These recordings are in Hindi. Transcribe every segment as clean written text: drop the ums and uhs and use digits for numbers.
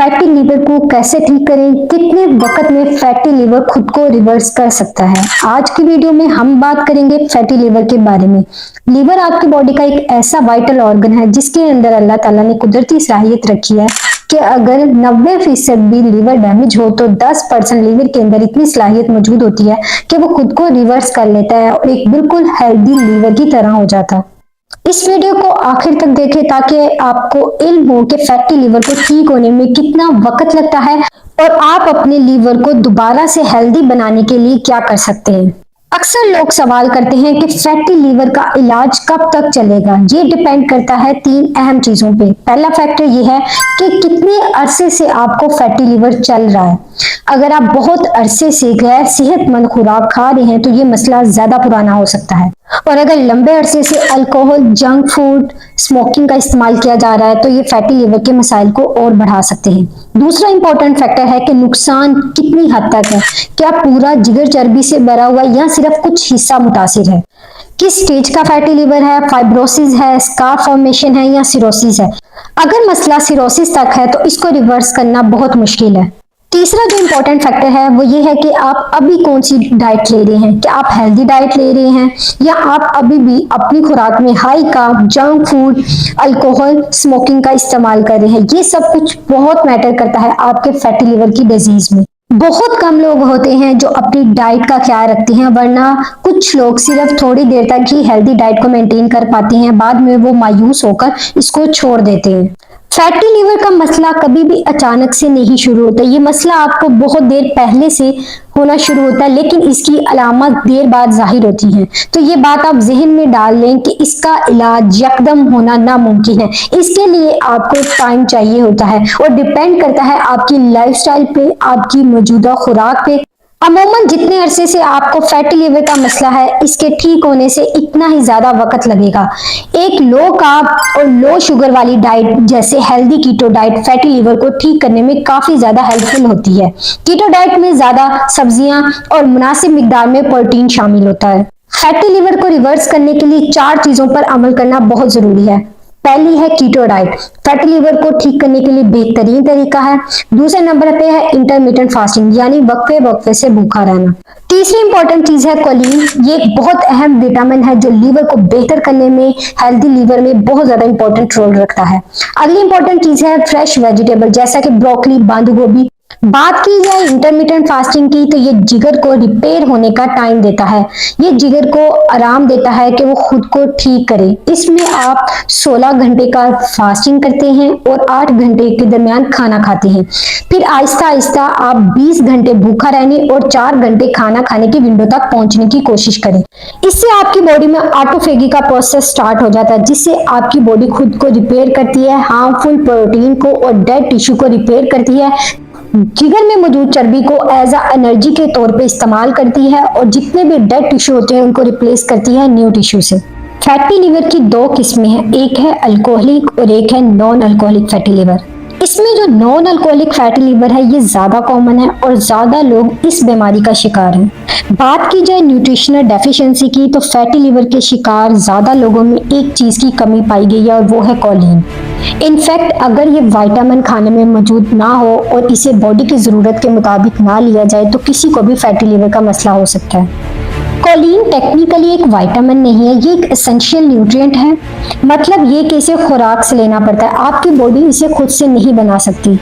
फैटी लीवर को कैसे ठीक करें, कितने वक्त में फैटी लीवर खुद को रिवर्स कर सकता है। आज की वीडियो में हम बात करेंगे फैटी लीवर के बारे में। लीवर आपकी बॉडी का एक ऐसा वाइटल ऑर्गन है जिसके अंदर अल्लाह ताला ने कुदरती सलाहियत रखी है कि अगर 90% भी लीवर डैमेज हो तो 10% लीवर के अंदर इतनी सलाहियत मौजूद होती है कि वो खुद को रिवर्स कर लेता है और एक बिल्कुल हेल्दी लीवर की तरह हो जाता है। इस वीडियो को आखिर तक देखें ताकि आपको इल्म हो कि फैटी लीवर को ठीक होने में कितना वक्त लगता है और आप अपने लीवर को दोबारा से हेल्दी बनाने के लिए क्या कर सकते हैं। अक्सर लोग सवाल करते हैं कि फैटी लीवर का इलाज कब तक चलेगा। ये डिपेंड करता है 3 अहम चीजों पे। पहला फैक्टर ये है कि कितने अरसे से आपको फैटी लीवर चल रहा है। अगर आप बहुत अरसे से गैर सेहतमंद खुराक खा रहे हैं तो ये मसला ज्यादा पुराना हो सकता है, और अगर लंबे अरसे से अल्कोहल, जंक फूड, स्मोकिंग का इस्तेमाल किया जा रहा है तो ये फैटी लीवर के मसाइल को और बढ़ा सकते हैं। दूसरा इंपॉर्टेंट फैक्टर है कि नुकसान कितनी हद तक है। क्या पूरा जिगर चर्बी से भरा हुआ है या सिर्फ कुछ हिस्सा मुतासिर है? किस स्टेज का फैटी लीवर है? फाइब्रोसिस है, स्कार फॉर्मेशन है या सिरोसिस है? अगर मसला सिरोसिस तक है तो इसको रिवर्स करना बहुत मुश्किल है। तीसरा जो इंपॉर्टेंट फैक्टर है वो ये है कि आप अभी कौन सी डाइट ले रहे हैं। क्या आप हेल्दी डाइट ले रहे हैं या आप अभी भी अपनी खुराक में high carb, junk food, alcohol, smoking का इस्तेमाल कर रहे हैं। ये सब कुछ बहुत मैटर करता है आपके फैटी लीवर की डिजीज में। बहुत कम लोग होते हैं जो अपनी डाइट का ख्याल रखते हैं, वरना कुछ लोग सिर्फ थोड़ी देर तक ही हेल्दी डाइट को मेंटेन कर पाते हैं, बाद में वो मायूस होकर इसको छोड़ देते हैं। फैटी लीवर का मसला कभी भी अचानक से नहीं शुरू होता। ये मसला आपको बहुत देर पहले से होना शुरू होता है, लेकिन इसकी अलामत देर बाद जाहिर होती हैं। तो ये बात आप जहन में डाल लें कि इसका इलाज यकदम होना नामुमकिन है। इसके लिए आपको टाइम चाहिए होता है और डिपेंड करता है आपकी लाइफस्टाइल पे, आपकी मौजूदा खुराक पे। अमूमन जितने अरसे से आपको फैटी लीवर का मसला है, इसके ठीक होने से इतना ही ज्यादा वक्त लगेगा। एक लो कार्ब और लो शुगर वाली डाइट जैसे healthy keto diet fatty liver को ठीक करने में काफी ज्यादा हेल्पफुल होती है। कीटो डाइट में ज्यादा सब्जियां और मुनासिब मिकदार में प्रोटीन शामिल होता है। फैटी लीवर को रिवर्स करने के लिए 4 चीजों पर अमल करना बहुत जरूरी है। पहली है कीटो डाइट। फैटी लीवर को ठीक करने के लिए बेहतरीन तरीका है। दूसरे नंबर पे है इंटरमिटेंट फास्टिंग, यानी वक्फे वक्फे से भूखा रहना। तीसरी इंपॉर्टेंट चीज है कोलिन। ये एक बहुत अहम विटामिन है जो लीवर को बेहतर करने में, हेल्दी लीवर में बहुत ज्यादा इंपॉर्टेंट रोल रखता है। अगली इंपॉर्टेंट चीज है फ्रेश वेजिटेबल जैसा कि ब्रोकली, बंद गोभी। बात की जाए इंटरमिटेंट फास्टिंग की तो ये जिगर को रिपेयर होने का टाइम देता है। ये जिगर को आराम देता है कि वो खुद को ठीक करे। इसमें आप 16 घंटे का फास्टिंग करते हैं और 8 घंटे के दरमियान खाना खाते हैं। फिर आहिस्ता आहिस्ता आप 20 घंटे भूखा रहने और 4 घंटे खाना खाने की विंडो तक पहुंचने की कोशिश करें। इससे आपकी बॉडी में ऑटोफेगी का प्रोसेस स्टार्ट हो जाता है, जिससे आपकी बॉडी खुद को रिपेयर करती है, हार्मफुल प्रोटीन को और डेड टिश्यू को रिपेयर करती है, जिगर में मौजूद चर्बी को एज अ एनर्जी के तौर पे इस्तेमाल करती है और जितने भी डेड टिश्यू होते हैं उनको रिप्लेस करती है न्यू टिश्यू से। फैटी लीवर की 2 किस्में हैं, एक है अल्कोहलिक और एक है नॉन अल्कोहलिक फैटी लीवर। इसमें जो नॉन अल्कोहलिक फैटी लीवर है ये ज्यादा कॉमन है और ज्यादा लोग इस बीमारी का शिकार हैं। बात की जाए न्यूट्रिशनल डेफिशिएंसी की तो फैटी लीवर के शिकार ज्यादा लोगों में एक चीज की कमी पाई गई है और वो है कोलिन। इनफैक्ट अगर ये विटामिन खाने में मौजूद ना हो और इसे बॉडी की जरूरत के मुताबिक ना लिया जाए तो किसी को भी फैटी लीवर का मसला हो सकता है। कोलिन टेक्निकली एक विटामिन नहीं है, ये एक एसेंशियल न्यूट्रिएंट है। मतलब ये कि इसे खुराक से लेना पड़ता है, आपकी बॉडी इसे खुद से नहीं बना सकती।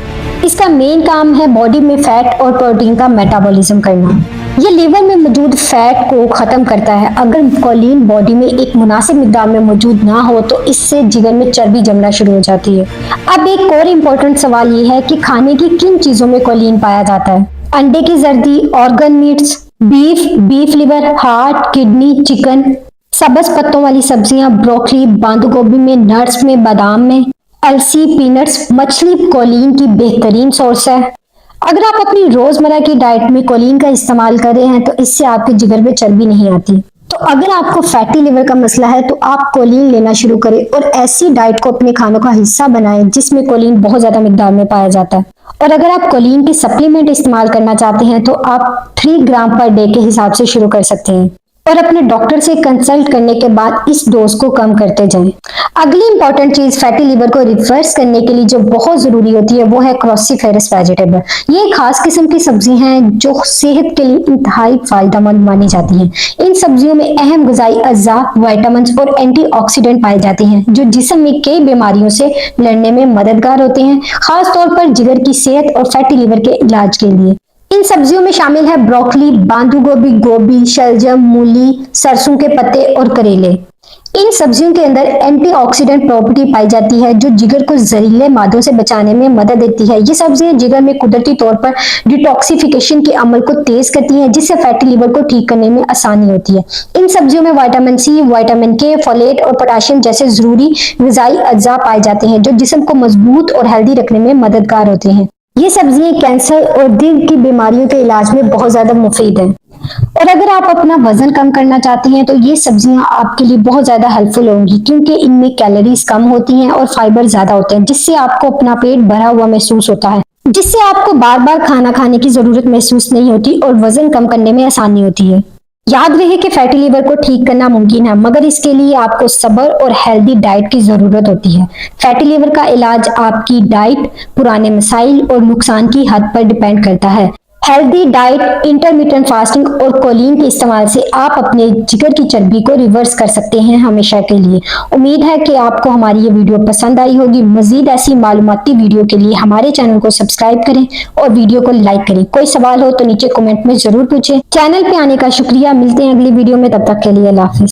इसका मेन काम है बॉडी में फैट और प्रोटीन का मेटाबॉलिज्म करना। ये लीवर में मौजूद फैट को खत्म करता है। अगर कोलिन बॉडी में एक मुनासिब मिकदार में मौजूद ना हो तो इससे जिगर में चर्बी जमना शुरू हो जाती है। अब एक और इम्पोर्टेंट सवाल ये है कि खाने की किन चीजों में कोलिन पाया जाता है। अंडे की जर्दी, organ meets, beef liver, heart, kidney, chicken, सब्ज पत्तों वाली सब्जियां, ब्रोकली, बंद गोभी में, नट्स में, बादाम में, अलसी, पीनट्स। मछली कोलिन की बेहतरीन सोर्स है। अगर आप अपनी रोजमर्रा की डाइट में कोलिन का इस्तेमाल कर रहे हैं तो इससे आपके जिगर में चर्बी नहीं आती। तो अगर आपको फैटी लिवर का मसला है तो आप कोलिन लेना शुरू करें और ऐसी डाइट को अपने खानों का हिस्सा बनाएं जिसमें कोलिन बहुत ज्यादा मिकदार में पाया जाता है। और अगर आप कोलिन के सप्लीमेंट इस्तेमाल करना चाहते हैं तो आप 3 ग्राम पर डे के हिसाब से शुरू कर सकते हैं। और अपने डॉक्टर से कंसल्ट करने के बाद इस डोज को कम करते जाएं। अगली इंपॉर्टेंट चीज फैटी लिवर को रिवर्स करने के लिए जो बहुत जरूरी होती है वो है क्रॉसीफेरस वेजिटेबल। ये खास किस्म की सब्जी हैं जो सेहत के लिए इंतहाई फायदेमंद मानी जाती हैं। इन सब्जियों में अहम ग़िज़ाई अज्जा, विटामिन और एंटीऑक्सीडेंट पाए जाते हैं जो जिस्म में कई बीमारियों से लड़ने में मददगार होते हैं, खास तौर पर जिगर की सेहत और फैटी लिवर के इलाज के लिए। इन सब्जियों में शामिल है ब्रोकली, बांधु गोभी, गोभी, शलजम, मूली, सरसों के पत्ते और करेले। इन सब्जियों के अंदर एंटीऑक्सीडेंट प्रॉपर्टी पाई जाती है जो जिगर को जहरीले मादों से बचाने में मदद देती है। ये सब्जियां जिगर में कुदरती तौर पर डिटॉक्सिफिकेशन के अमल को तेज करती हैं जिससे फैटी लिवर को ठीक करने में आसानी होती है। इन सब्जियों में विटामिन सी, विटामिन के, फोलेट और पोटेशियम जैसे जरूरी ग़िज़ाई अज्जा पाए जाते हैं जो जिस्म को मजबूत और हेल्दी रखने में मददगार होते हैं। ये सब्जियां कैंसर और दिल की बीमारियों के इलाज में बहुत ज्यादा मुफीद हैं। और अगर आप अपना वजन कम करना चाहते हैं तो ये सब्जियां आपके लिए बहुत ज्यादा हेल्पफुल होंगी क्योंकि इनमें कैलोरीज कम होती हैं और फाइबर ज्यादा होते हैं जिससे आपको अपना पेट भरा हुआ महसूस होता है, जिससे आपको बार बार खाना खाने की जरूरत महसूस नहीं होती और वजन कम करने में आसानी होती है। याद रहे कि फैटी लिवर को ठीक करना मुमकिन है मगर इसके लिए आपको सब्र और हेल्दी डाइट की जरूरत होती है। फैटी लिवर का इलाज आपकी डाइट, पुराने मसाइल और नुकसान की हद पर डिपेंड करता है। हेल्दी डाइट, इंटरमिटेंट फास्टिंग और कोलिन के इस्तेमाल से आप अपने जिगर की चर्बी को रिवर्स कर सकते हैं हमेशा के लिए। उम्मीद है कि आपको हमारी ये वीडियो पसंद आई होगी। मजीद ऐसी मालूमाती वीडियो के लिए हमारे चैनल को सब्सक्राइब करें और वीडियो को लाइक करें। कोई सवाल हो तो नीचे कमेंट में जरूर पूछें। चैनल पे आने का शुक्रिया। मिलते हैं अगली वीडियो में, तब तक के लिए अल्लाह हाफिज।